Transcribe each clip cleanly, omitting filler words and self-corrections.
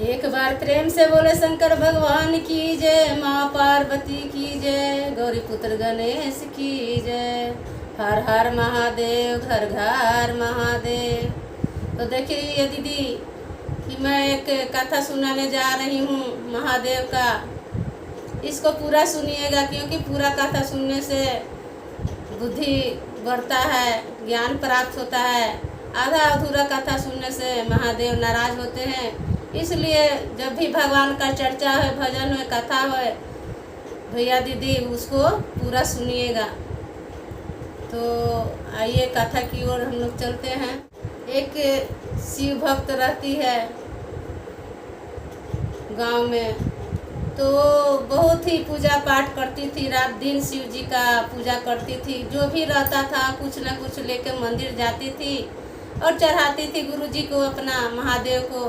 एक बार प्रेम से बोले शंकर भगवान की जय, माँ पार्वती की जय, गौरी पुत्र गणेश की जय, हर हर महादेव, घर घर महादेव। तो देखिए दीदी कि मैं एक कथा सुनाने जा रही हूँ महादेव का। इसको पूरा सुनिएगा क्योंकि पूरा कथा सुनने से बुद्धि बढ़ता है, ज्ञान प्राप्त होता है। आधा अधूरा कथा सुनने से महादेव नाराज होते हैं। इसलिए जब भी भगवान का चर्चा है, भजन है, कथा है, भैया दीदी उसको पूरा सुनिएगा। तो आइए कथा की ओर हम लोग चलते हैं। एक शिव भक्त रहती है गांव में, तो बहुत ही पूजा पाठ करती थी, रात दिन शिव जी का पूजा करती थी। जो भी रहता था कुछ न कुछ लेकर मंदिर जाती थी और चढ़ाती थी गुरुजी को, अपना महादेव को।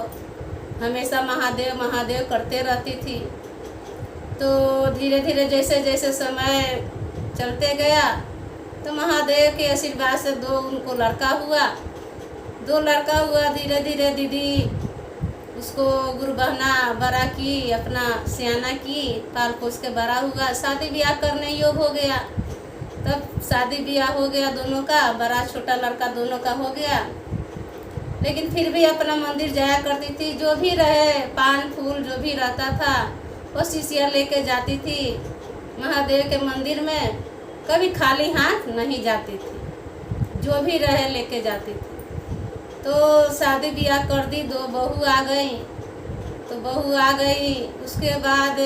हमेशा महादेव महादेव करते रहती थी। तो धीरे धीरे जैसे जैसे समय चलते गया तो महादेव के आशीर्वाद से उनको लड़का हुआ। 2 लड़का हुआ। धीरे धीरे दीदी उसको गुरु बहना बड़ा की, अपना सियाना की, पाल पोस के बड़ा हुआ। शादी ब्याह करने योग हो गया। तब शादी ब्याह हो गया दोनों का, बड़ा छोटा लड़का दोनों का हो गया। लेकिन फिर भी अपना मंदिर जाया करती थी। जो भी रहे, पान फूल जो भी रहता था वो शीशियाँ लेके जाती थी महादेव के मंदिर में। कभी खाली हाथ नहीं जाती थी, जो भी रहे लेके जाती थी। तो शादी ब्याह कर दी, 2 बहू आ गई। तो बहू आ गई, उसके बाद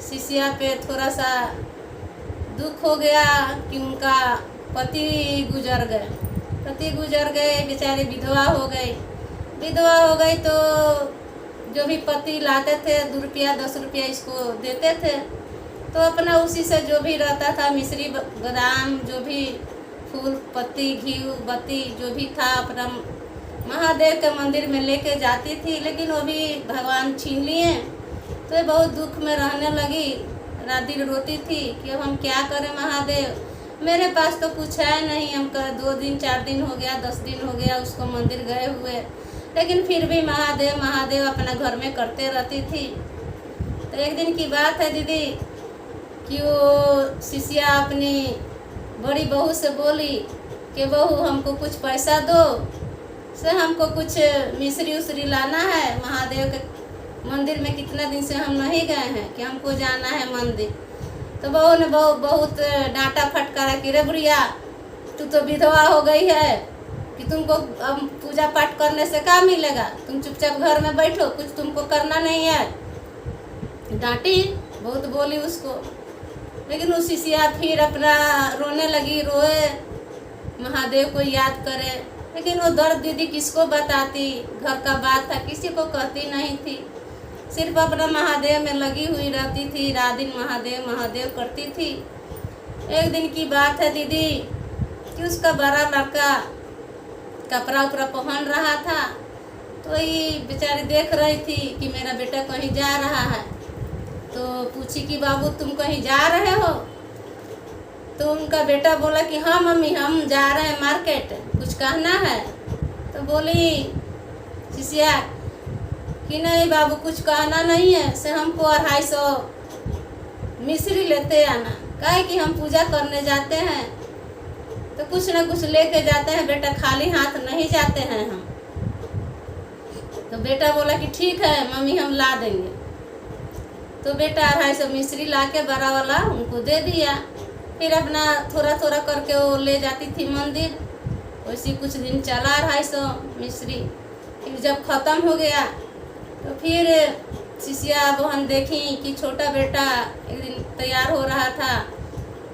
शिष्या पे थोड़ा सा दुख हो गया कि उनका पति गुजर गए। पति गुजर गए, बेचारे विधवा हो गई। विधवा हो गई तो जो भी पति लाते थे 2 रुपया 10 रुपया इसको देते थे। तो अपना उसी से जो भी रहता था, मिश्री बादाम, जो भी फूल पत्ती, घी बत्ती जो भी था, अपना महादेव के मंदिर में लेके जाती थी। लेकिन वो भी भगवान छीन लिए। तो ये बहुत दुख में रहने लगी। रात दिन रोती थी कि अब हम क्या करें महादेव, मेरे पास तो कुछ है नहीं। हम 2 दिन 4 दिन हो गया, 10 दिन हो गया उसको मंदिर गए हुए, लेकिन फिर भी महादेव महादेव अपना घर में करते रहती थी। तो एक दिन की बात है दीदी कि वो शिष्या अपनी बड़ी बहू से बोली कि बहू हमको कुछ पैसा दो, से हमको कुछ मिश्री उश्री लाना है। महादेव के मंदिर में कितना दिन से हम नहीं गए हैं कि हमको जाना है मंदिर। तो बहू ने बहुत डांटा फटकारा कि रे बुढ़िया, तू तो विधवा हो गई है कि तुमको अब पूजा पाठ करने से क्या मिलेगा, तुम चुपचाप घर में बैठो, कुछ तुमको करना नहीं है। डांटी, बहुत बोली उसको। लेकिन वो शिष्या फिर अपना रोने लगी, रोए, महादेव को याद करे। लेकिन वो दर्द दीदी किसको बताती, घर का बात था, किसी को कहती नहीं थी। सिर्फ अपना महादेव में लगी हुई रहती थी, रात दिन महादेव महादेव करती थी। एक दिन की बात है दीदी कि उसका बड़ा लड़का कपड़ा उपड़ा पहन रहा था। तो ये बेचारी देख रही थी कि मेरा बेटा कहीं जा रहा है। तो पूछी कि बाबू तुम कहीं जा रहे हो? तो उनका बेटा बोला कि हाँ मम्मी, हम जा रहे हैं मार्केट, कुछ कहना है? तो बोली शिष्या कि नहीं बाबू, कुछ कहना नहीं है, से हमको 250 मिश्री लेते आना, काहे कि हम पूजा करने जाते हैं तो कुछ न कुछ लेके जाते हैं बेटा, खाली हाथ नहीं जाते हैं हम। तो बेटा बोला कि ठीक है मम्मी, हम ला देंगे। तो बेटा 250 मिश्री ला के बड़ा वाला उनको दे दिया। फिर अपना थोड़ा थोड़ा करके वो ले जाती थी मंदिर। वैसे कुछ दिन चला 250 मिश्री। फिर जब ख़त्म हो गया तो फिर शिष्या बहन देखी कि छोटा बेटा एक दिन तैयार हो रहा था।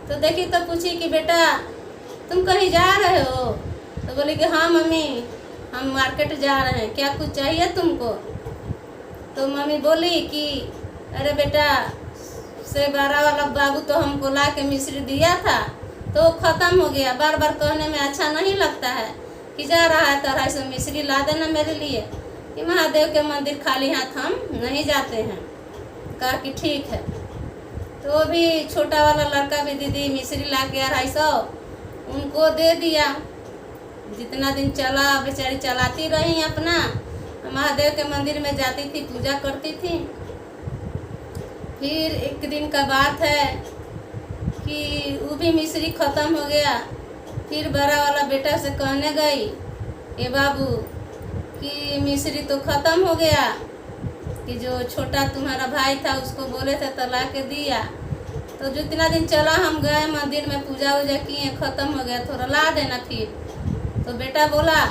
तो देखी तो पूछी कि बेटा तुम कहीं जा रहे हो? तो बोली कि हाँ मम्मी, हम मार्केट जा रहे हैं, क्या कुछ चाहिए तुमको? तो मम्मी बोली कि अरे बेटा, से 12 वाला बाबू तो हमको ला के मिश्री दिया था, तो ख़त्म हो गया। बार बार कहने में अच्छा नहीं लगता है कि जा रहा है तो 250 मिश्री ला देना मेरे लिए, कि महादेव के मंदिर खाली हाथ हम नहीं जाते हैं। कहा कि ठीक है। तो वो भी छोटा वाला लड़का भी दीदी मिश्री ला के 250 उनको दे दिया। जितना दिन चला बेचारी चलाती रही अपना। महादेव के मंदिर में जाती थी, पूजा करती थी। फिर एक दिन का बात है कि वो भी मिश्री ख़त्म हो गया। फिर बड़ा वाला बेटा से कहने गई, ए बाबू कि मिश्री तो ख़त्म हो गया, कि जो छोटा तुम्हारा भाई था उसको बोले थे तो ला के दिया। तो जितना दिन चला हम गए मंदिर में, पूजा वूजा किए, ख़त्म हो गया, थोड़ा ला देना। फिर तो बेटा बोला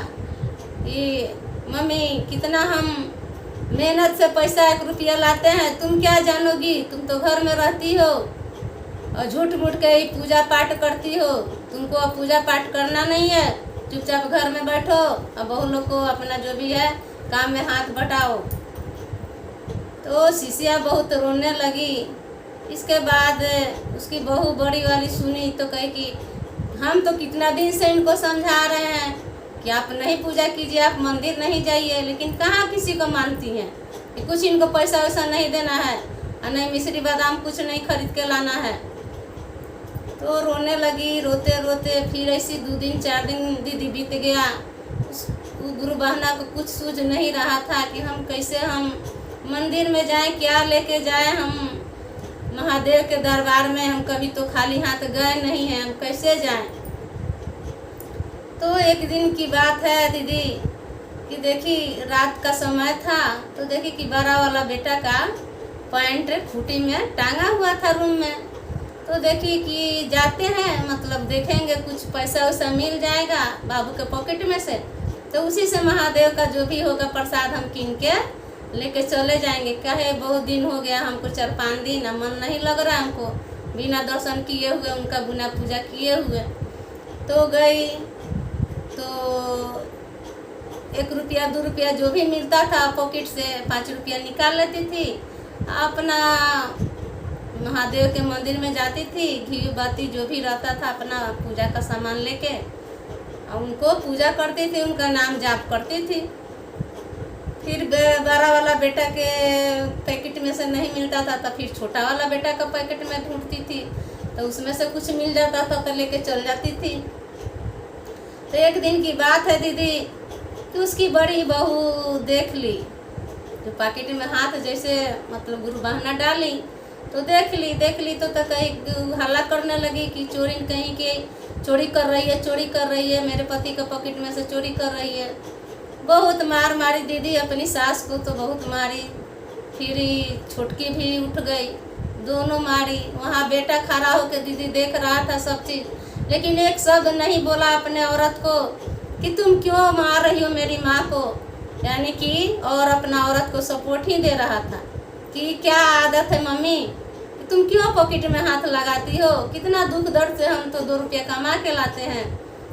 कि मम्मी कितना हम मेहनत से पैसा 1 रुपया लाते हैं, तुम क्या जानोगी, तुम तो घर में रहती हो और झूठ मूठ के ही पूजा पाठ करती हो, तुमको अब पूजा पाठ करना नहीं है, चुपचाप घर में बैठो और बहू लोग को अपना जो भी है काम में हाथ बटाओ। तो शिष्या बहुत रोने लगी। इसके बाद उसकी बहू बड़ी वाली सुनी तो कही कि हम तो कितना दिन से इनको समझा रहे हैं कि आप नहीं पूजा कीजिए, आप मंदिर नहीं जाइए, लेकिन कहाँ किसी को मानती हैं कि कुछ इनको पैसा वैसा नहीं देना है और नहीं मिश्री बादाम कुछ नहीं खरीद के लाना है। तो रोने लगी। रोते रोते फिर ऐसी 2 दिन 4 दिन दीदी बीत गया। उस गुरु बहना को कुछ सूझ नहीं रहा था कि हम कैसे हम मंदिर में जाएं, क्या लेके जाएं, हम महादेव के दरबार में हम कभी तो खाली हाथ गए नहीं हैं, हम कैसे जाएं। तो एक दिन की बात है दीदी कि देखी रात का समय था, तो देखी कि बड़ा वाला बेटा का पैंट खूटी में टांगा हुआ था रूम में। तो देखी कि जाते हैं, मतलब देखेंगे कुछ पैसा वैसा मिल जाएगा बाबू के पॉकेट में से, तो उसी से महादेव का जो भी होगा प्रसाद हम कीन के लेके चले जाएंगे। कहे बहुत दिन हो गया हमको, 4-5 दिन, मन नहीं लग रहा हमको बिना दर्शन किए हुए, उनका बिना पूजा किए हुए। तो गई तो 1 रुपया 2 रुपया जो भी मिलता था पॉकेट से 5 रुपया निकाल लेती थी, अपना महादेव के मंदिर में जाती थी, घी बाती जो भी रहता था अपना पूजा का सामान लेके उनको पूजा करती थी, उनका नाम जाप करती थी। फिर बड़ा वाला बेटा के पैकेट में से नहीं मिलता था तो फिर छोटा वाला बेटा का पैकेट में ढूंढती थी, तो उसमें से कुछ मिल जाता था तो लेके चल जाती थी। तो एक दिन की बात है दीदी कि उसकी बड़ी बहू देख ली, जो पैकेट में हाथ जैसे मतलब गुरु बहना डाली, तो देख ली तो कहीं हल्ला करने लगी कि चोरी कहीं के चोरी कर रही है, मेरे पति के पॉकेट में से चोरी कर रही है। बहुत मार मारी दीदी अपनी सास को, तो बहुत मारी। फिर छोटकी भी उठ गई, दोनों मारी। वहाँ बेटा खड़ा होकर दीदी देख रहा था सब चीज़, लेकिन एक शब्द नहीं बोला अपने औरत को कि तुम क्यों मार रही हो मेरी माँ को, यानी कि और अपना औरत को सपोर्ट ही दे रहा था कि क्या आदत है मम्मी, तुम क्यों पॉकेट में हाथ लगाती हो, कितना दुख दर्द से हम तो 2 रुपया कमा के लाते हैं,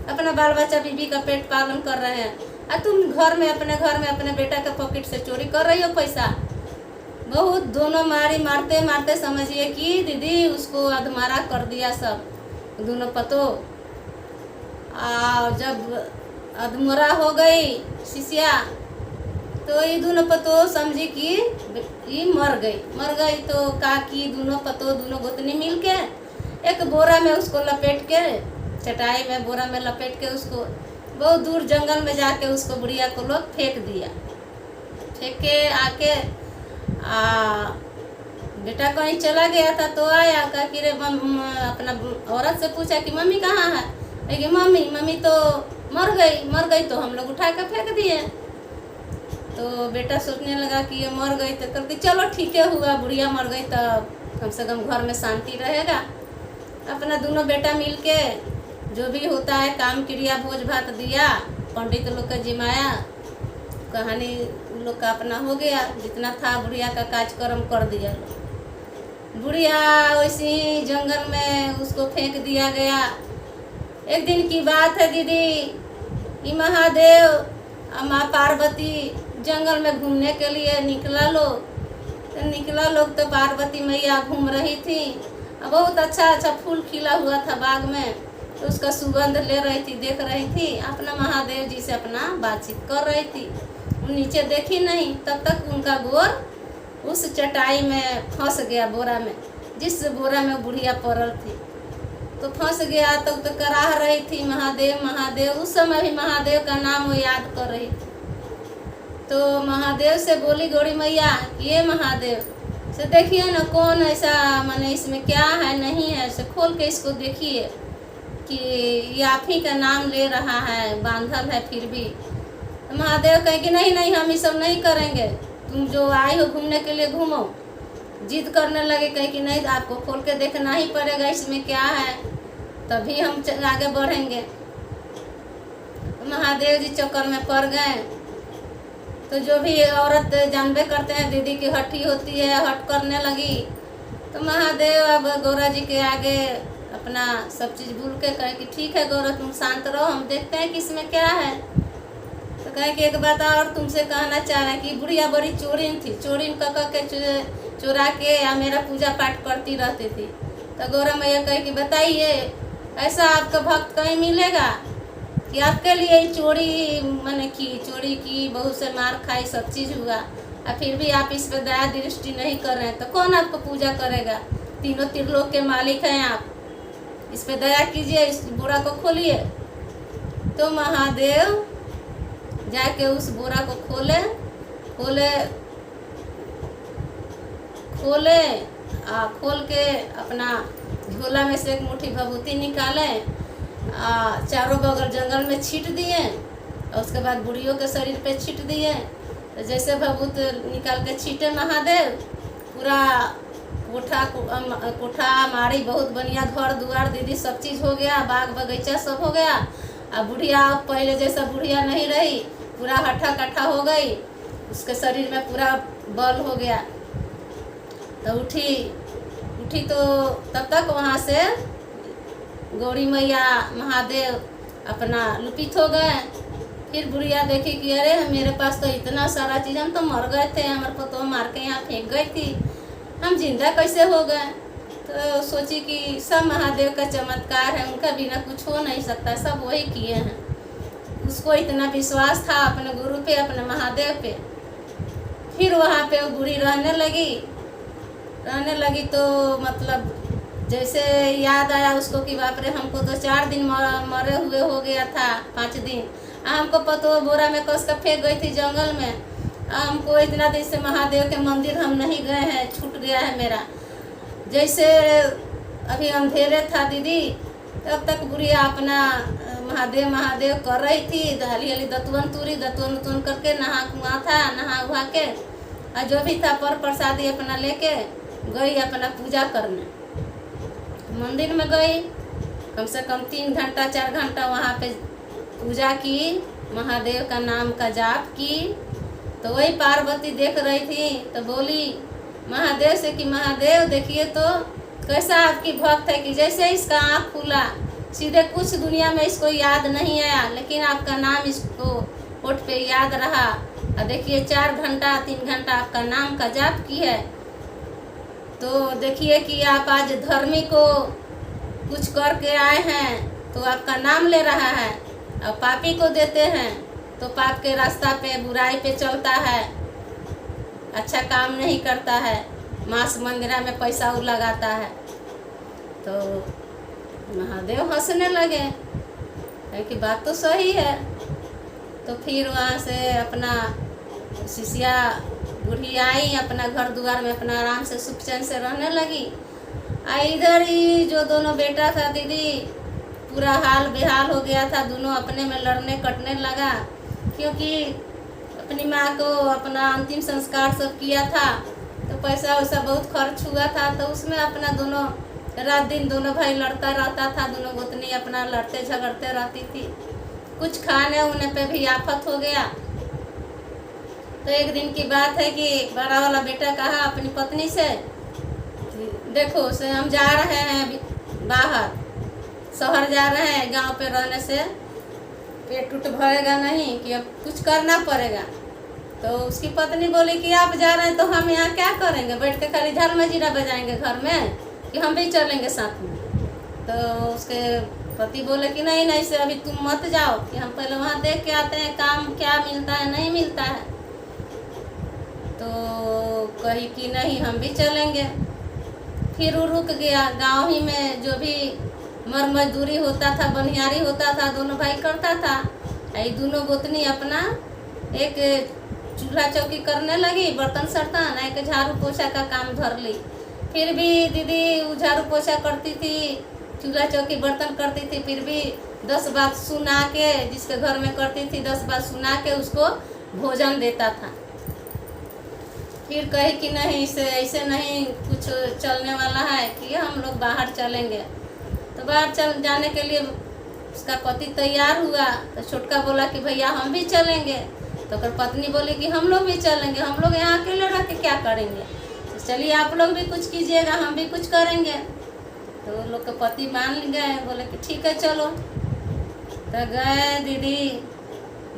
अपना बाल बच्चा बीबी का पेट पालन कर रहे हैं, और तुम अपने घर में अपने बेटा के पॉकेट से चोरी कर रही हो पैसा। बहुत दोनों मारते मारते समझिए कि दीदी उसको अधमारा कर दिया सब दोनों पतो। जब अधमरा हो गई शिष्या, तो ये दोनों पतो समझी कि ये मर गई। तो काकी दोनों पतो दोनों गोतनी मिल के एक बोरा में उसको लपेट के, चटाई में बोरा में लपेट के उसको बहुत दूर जंगल में जाके उसको बुढ़िया को लोग फेंक दिया। फेंक के आके बेटा कहीं चला गया था, तो आया कहा कि रे अपना औरत से पूछा कि मम्मी कहाँ है, लेकिन मम्मी तो मर गई तो हम लोग उठा कर फेंक दिए। तो बेटा सोचने लगा कि ये मर गई, तो करके चलो ठीक है हुआ, बुढ़िया मर गई तो कम से कम घर में शांति रहेगा। अपना दोनों बेटा मिलके जो भी होता है काम क्रिया भोज भात दिया, पंडित लोग का जिमाया, कहानी लोग का अपना हो गया, जितना था बुढ़िया का कार्यक्रम कर दिया। बुढ़िया वैसे ही जंगल में उसको फेंक दिया गया। एक दिन की बात है दीदी, ये महादेव और माँ पार्वती जंगल में घूमने के लिए निकला लोग तो पार्वती मैया घूम रही थी, बहुत अच्छा फूल खिला हुआ था बाग में, तो उसका सुगंध ले रही थी, देख रही थी, अपना महादेव जी से अपना बातचीत कर रही थी। वो नीचे देखी नहीं, तब तक उनका गोर उस चटाई में फंस गया, बोरा में, जिस बोरा में बुढ़िया पड़ल थी, तो फंस गया। तब तो कराह रही थी महादेव महादेव, उस समय भी महादेव का नाम वो याद कर रही थी। तो महादेव से बोली गौरी मैया, ये महादेव से देखिए ना कौन ऐसा, माने इसमें क्या है नहीं है, से खोल के इसको देखिए कि ये आप ही का नाम ले रहा है, बांधल है फिर भी। तो महादेव कहे कि नहीं नहीं, हम ये सब नहीं करेंगे, तुम जो आई हो घूमने के लिए घूमो। जिद करने लगे, कहे कि नहीं आपको खोल के देखना ही पड़ेगा इसमें क्या है, तभी हम आगे बढ़ेंगे। महादेव जी चक्कर में पड़ गए। तो जो भी औरत जानबे करते हैं दीदी की हठी होती है, हट करने लगी। तो महादेव अब गौरा जी के आगे अपना सब चीज़ भूल के कहे कि ठीक है गौरा, तुम शांत रहो, हम देखते हैं कि इसमें क्या है। तो कहे कि एक बात और तुमसे कहना चाह रहे हैं कि बुढ़िया बड़ी चोरिन थी, चोरिन के चुरा के या मेरा पूजा पाठ करती रहती थी। तो गौरा मैया कहे कि बताइए, ऐसा आपका भक्त कहीं मिलेगा कि आपके लिए चोरी मैंने की, चोरी की, बहुत से मार खाई, सब चीज़ हुआ, और फिर भी आप इस पर दया दृष्टि नहीं कर रहे हैं, तो कौन आपको पूजा करेगा? तीनों त्रिलोक के मालिक हैं आप, इस पे दया कीजिए, इस बोरा को खोलिए। तो महादेव जाके उस बोरा को खोले खोल के अपना झोला में से एक मुट्ठी भभूति निकाले, चारों बगल जंगल में छीट दिए, और उसके बाद बुढ़ियों के शरीर पे छीट दिए। तो जैसे भभूत निकाल के छीटे महादेव, पूरा कोठा मारी, बहुत बढ़िया घर दुआर दीदी सब चीज़ हो गया, बाग बगीचा सब हो गया। अब बुढ़िया पहले जैसा बुढ़िया नहीं रही, पूरा हट्ठा कट्ठा हो गई, उसके शरीर में पूरा बल हो गया। तो उठी तो तब तक वहाँ से गौरी मैया महादेव अपना लुपित हो गए। फिर बुढ़िया देखी कि अरे मेरे पास तो इतना सारा चीज़, हम तो मर गए थे, हमारे को तो मार के यहाँ फेंक गई थी, हम जिंदा कैसे हो गए। तो सोची कि सब महादेव का चमत्कार है, उनका बिना कुछ हो नहीं सकता, सब वही किए हैं। उसको इतना विश्वास था अपने गुरु पे, अपने महादेव पे। फिर वहाँ पे वो बूढ़ी रहने लगी तो मतलब जैसे याद आया उसको कि बाप रे, हमको तो 4 दिन मरे हुए हो गया था, 5 दिन, हमको पता बोरा में कस कर फेंक गई थी जंगल में, हमको इतना दिन से महादेव के मंदिर हम नहीं गए हैं, छूट गया है मेरा। जैसे अभी अंधेरे था दीदी, तब तक बुढ़िया अपना महादेव कर रही थी, हली हली दतवन करके नहा उहा के, और जो भी था पर प्रसादी अपना लेके गई अपना पूजा करने। मंदिर में गई, कम से कम 3 घंटा 4 घंटा वहाँ पे पूजा की, महादेव का नाम का जाप की। तो वही पार्वती देख रही थी, तो बोली महादेव से कि महादेव देखिए तो कैसा आपकी भक्त है, कि जैसे इसका आँख खुला सीधे कुछ दुनिया में इसको याद नहीं आया, लेकिन आपका नाम इसको होठ पे याद रहा, और देखिए 4 घंटा 3 घंटा आपका नाम का जाप की है। तो देखिए कि आप आज धर्मी को कुछ करके आए हैं तो आपका नाम ले रहा है, और पापी को देते हैं तो पाप के रास्ता पे, बुराई पे चलता है, अच्छा काम नहीं करता है, मांस मंदिरा में पैसा लगाता है। तो महादेव हंसने लगे कि बात तो सही है। तो फिर वहाँ से अपना शिष्या बूढ़ी आई, अपना घर दुआर में अपना आराम से सुख चैन से रहने लगी। इधर ही जो दोनों बेटा था दीदी, पूरा हाल बेहाल हो गया था, दोनों अपने में लड़ने कटने लगा, क्योंकि अपनी माँ को अपना अंतिम संस्कार सब किया था, तो पैसा वैसा बहुत खर्च हुआ था। तो उसमें अपना दोनों रात दिन दोनों भाई लड़ता रहता था, दोनों गोतनी अपना लड़ते झगड़ते रहती थी, कुछ खाने उने पे भी आफत हो गया। तो एक दिन की बात है कि बड़ा वाला बेटा कहा अपनी पत्नी से, देखो से हम जा रहे हैं बाहर, शहर जा रहे हैं, गांव पे रहने से पेट उठ भरेगा नहीं, कि अब कुछ करना पड़ेगा। तो उसकी पत्नी बोली कि आप जा रहे हैं तो हम यहाँ क्या करेंगे, बैठ के खाली झाल मजीरा बजाएंगे घर में, कि हम भी चलेंगे साथ में। तो उसके पति बोले कि नहीं नहीं से अभी तुम मत जाओ, कि हम पहले वहाँ देख के आते हैं काम क्या मिलता है नहीं मिलता है। तो कही कि नहीं हम भी चलेंगे। फिर वो रुक गया। गांव ही में जो भी मजदूरी होता था, बनियारी होता था, दोनों भाई करता था। ये दोनों गोतनी अपना एक चूल्हा चौकी करने लगी, बर्तन सर्तन एक झाड़ू पोछा का काम धर ली। फिर भी दीदी झाड़ू पोछा करती थी, चूल्हा चौकी बर्तन करती थी, फिर भी 10 बात सुना के, जिसके घर में करती थी 10 बात सुना के उसको भोजन देता था। फिर कही कि नहीं, इसे ऐसे नहीं कुछ चलने वाला है कि हम लोग बाहर चलेंगे। तो बाहर चल जाने के लिए उसका पति तैयार हुआ, तो छोटका बोला कि भैया हम भी चलेंगे। तो फिर पत्नी बोली कि हम लोग भी चलेंगे, हम लोग यहाँ अकेले रह के क्या करेंगे, तो चलिए आप लोग भी कुछ कीजिएगा, हम भी कुछ करेंगे। तो लोग के पति मान गए, बोले कि ठीक है चलो। तो गए दीदी,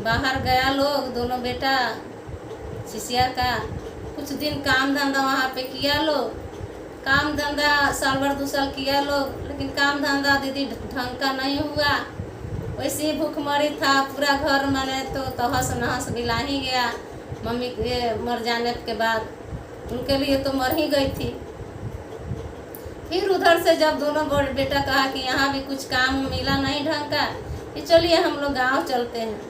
बाहर गया लोग, दोनों बेटा शिष्या का। कुछ दिन काम धंधा वहाँ पे किया लोग, काम धंधा साल भर 2 साल किया लोग, लेकिन काम धंधा दीदी ढंग का नहीं हुआ। वैसे ही भूखमरी था, पूरा घर मैंने तो तहस नहस मिला ही गया। मम्मी के मर जाने के बाद उनके लिए तो मर ही गई थी। फिर उधर से जब दोनों बड़े बेटा कहा कि यहाँ भी कुछ काम मिला नहीं ढंग का, कि चलिए हम लोग गाँव चलते हैं।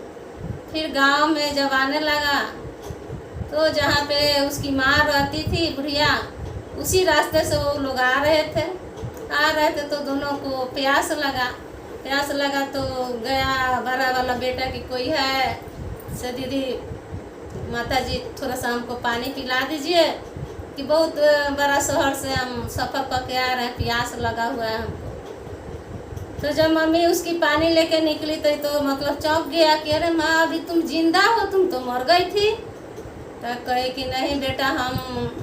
फिर गाँव में जब आने लगा तो जहाँ पे उसकी माँ रहती थी बुढ़िया, उसी रास्ते से वो लोग आ रहे थे तो दोनों को प्यास लगा तो गया बड़ा वाला बेटा कि कोई है से दीदी माता जी थोड़ा सा हमको पानी पिला दीजिए, कि बहुत बड़ा शहर से हम सफ़र करके आ रहे हैं, प्यास लगा हुआ है हमको। तो जब मम्मी उसकी पानी लेके निकली तो मतलब चौंक गया कि अरे माँ अभी तुम जिंदा हो, तुम तो मर गई थी। तो कहे कि नहीं बेटा हम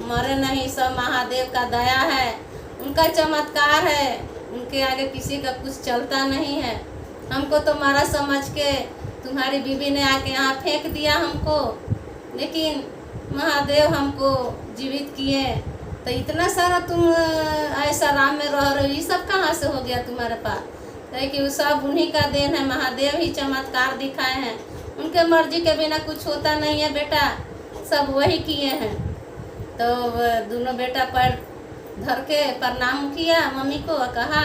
मरे नहीं, सब महादेव का दया है, उनका चमत्कार है, उनके आगे किसी का कुछ चलता नहीं है। हमको तो मारा समझ के तुम्हारी बीवी ने आके यहाँ फेंक दिया हमको, लेकिन महादेव हमको जीवित किए। तो इतना सारा तुम ऐसा राम में रह रहे हो, ये सब कहाँ से हो गया तुम्हारे पास? तो कि सब उन्हीं का देन है, महादेव ही चमत्कार दिखाए हैं, उनके मर्जी के बिना कुछ होता नहीं है बेटा, सब वही किए हैं। तो दोनों बेटा पैर धर के प्रणाम किया मम्मी को, कहा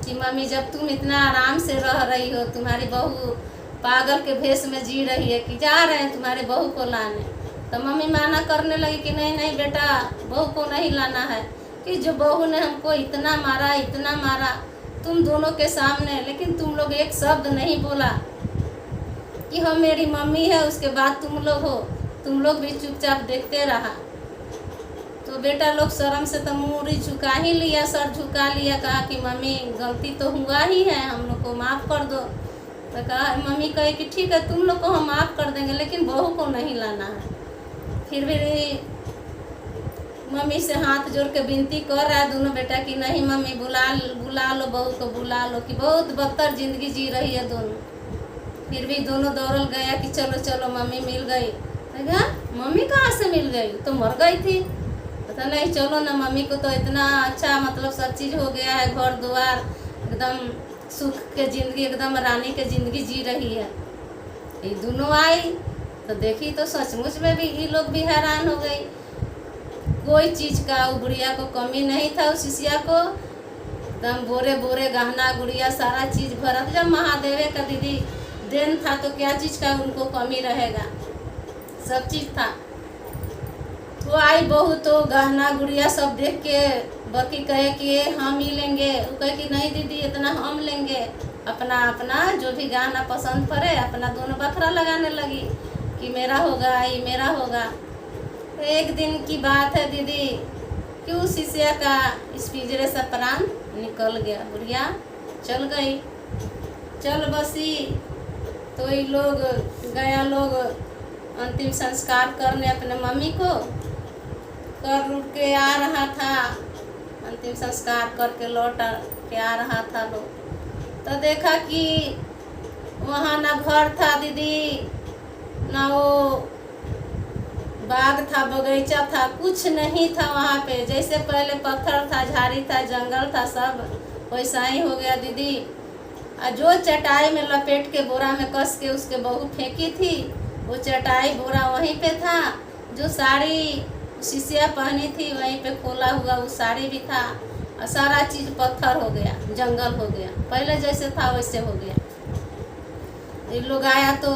कि मम्मी जब तुम इतना आराम से रह रही हो, तुम्हारी बहू पागल के भेष में जी रही है कि जा रहे हैं तुम्हारे बहू को लाने। तो मम्मी माना करने लगी कि नहीं नहीं बेटा बहू को नहीं लाना है, कि जो बहू ने हमको इतना मारा तुम दोनों के सामने, लेकिन तुम लोग एक शब्द नहीं बोला कि हम मेरी मम्मी है, उसके बाद तुम लोग भी चुपचाप देखते रहा। तो बेटा लोग शर्म से तो मुँह झुका ही लिया, सर झुका लिया, कहा कि मम्मी गलती तो हुआ ही है, हम लोग को माफ़ कर दो। तो कहा मम्मी कहे कि ठीक है तुम लोग को हम माफ़ कर देंगे, लेकिन बहू को नहीं लाना है। फिर भी मम्मी से हाथ जोड़ के विनती कर रहा है दोनों बेटा कि नहीं मम्मी बुला लो बहू को, बुला लो, कि बहुत बदतर जिंदगी जी रही है दोनों। फिर भी दोनों दौड़ल गया कि चलो चलो मम्मी मिल गई। मम्मी कहाँ से मिल गई, तो मर गई थी। पता नहीं चलो ना, मम्मी को तो इतना अच्छा मतलब सब चीज़ हो गया है, घर द्वार एकदम सुख के ज़िंदगी, एकदम रानी के ज़िंदगी जी रही है। ये दोनों आई तो देखी तो सचमुच में भी ये लोग भी हैरान हो गई। कोई चीज़ का वो बुढ़िया को कमी नहीं था, उस शिष्या को एकदम बोरे बोरे गहना गुड़िया सारा चीज़ भरा। जब महादेव का दीदी देन था तो क्या चीज़ का उनको कमी रहेगा, सब चीज़ था। तो आई बहू तो गहना गुड़िया सब देख के बकी कहे कि हम ही लेंगे, वो कहे कि नहीं दीदी इतना हम लेंगे, अपना अपना जो भी गहना पसंद पड़े अपना दोनों बखरा लगाने लगी कि मेरा होगा ये मेरा होगा। तो एक दिन की बात है दीदी कि उस शिष्या का इस पिंजरे से प्राण निकल गया, बुढ़िया चल गई, चल बसी। तो ये लोग गया लोग अंतिम संस्कार करने अपने मम्मी को, कर उठ के आ रहा था, अंतिम संस्कार करके लौट के आ रहा था लोग। तो देखा कि वहाँ ना घर था दीदी, ना वो बाग था, बगीचा था, कुछ नहीं था वहाँ पे। जैसे पहले पत्थर था, झाड़ी था, जंगल था, सब वैसा ही हो गया दीदी। जो चटाई में लपेट के बोरा में कस के उसके बहू फेंकी थी, वो चटाई बोरा वहीं पे था। जो साड़ी शिष्या पहनी थी वहीं पे खोला हुआ वो साड़ी भी था, और सारा चीज़ पत्थर हो गया, जंगल हो गया, पहले जैसे था वैसे हो गया। ये लोग आया तो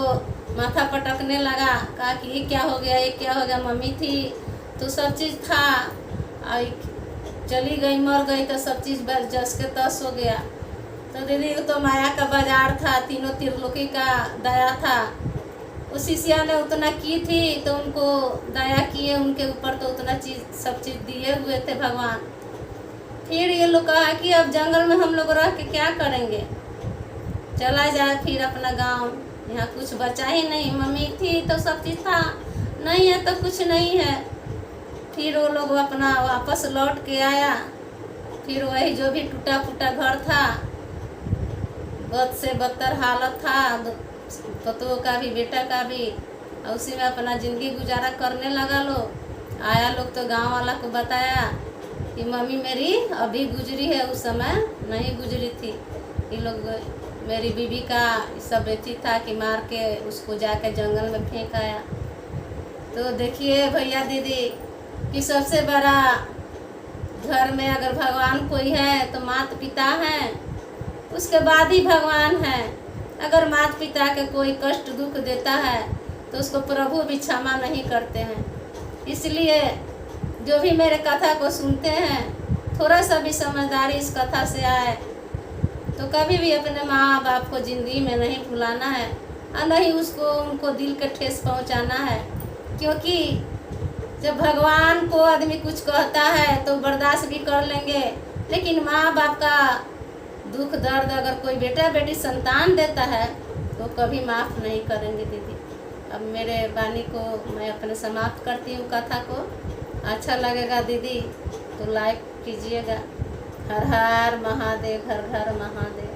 माथा पटकने लगा, कहा कि ये क्या हो गया, ये क्या हो गया। मम्मी थी तो सब चीज़ था, और चली गई, मर गई तो सब चीज़ बस जस के तस हो गया। तो दीदी तो माया का बाजार था, तीनों त्रिलोकी का दया था। उस शिष्या ने उतना की थी तो उनको दया किए, उनके ऊपर तो उतना चीज़ सब चीज़ दिए हुए थे भगवान। फिर ये लोग कहा कि अब जंगल में हम लोग रह के क्या करेंगे, चला जाए फिर अपना गांव, यहाँ कुछ बचा ही नहीं। मम्मी थी तो सब चीज़ था, नहीं है तो कुछ नहीं है। फिर वो लोग अपना वापस लौट के आया। फिर वही जो भी टूटा फूटा घर था, बद से बदतर हालत था, पतों का भी बेटा का भी, और उसी में अपना ज़िंदगी गुजारा करने लगा। लोग आया, लोग तो गांव वाला को बताया कि मम्मी मेरी अभी गुजरी है, उस समय नहीं गुजरी थी। ये लोग मेरी बीबी का सब बेटी था कि मार के उसको जाके जंगल में फेंक आया। तो देखिए भैया दीदी कि सबसे बड़ा घर में अगर भगवान कोई है तो माता पिता हैं, उसके बाद ही भगवान है। अगर माता पिता के कोई कष्ट दुख देता है तो उसको प्रभु भी क्षमा नहीं करते हैं। इसलिए जो भी मेरे कथा को सुनते हैं, थोड़ा सा भी समझदारी इस कथा से आए तो कभी भी अपने माँ बाप को ज़िंदगी में नहीं भुलाना है, और नहीं उसको उनको दिल के ठेस पहुँचाना है। क्योंकि जब भगवान को आदमी कुछ कहता है तो बर्दाश्त भी कर लेंगे, लेकिन माँ बाप का दुख दर्द अगर कोई बेटा बेटी संतान देता है तो कभी माफ़ नहीं करेंगे दीदी। अब मेरे वाणी को मैं अपने समाप्त करती हूँ कथा को। अच्छा लगेगा दीदी तो लाइक कीजिएगा। हर हर महादेव, घर घर महादेव।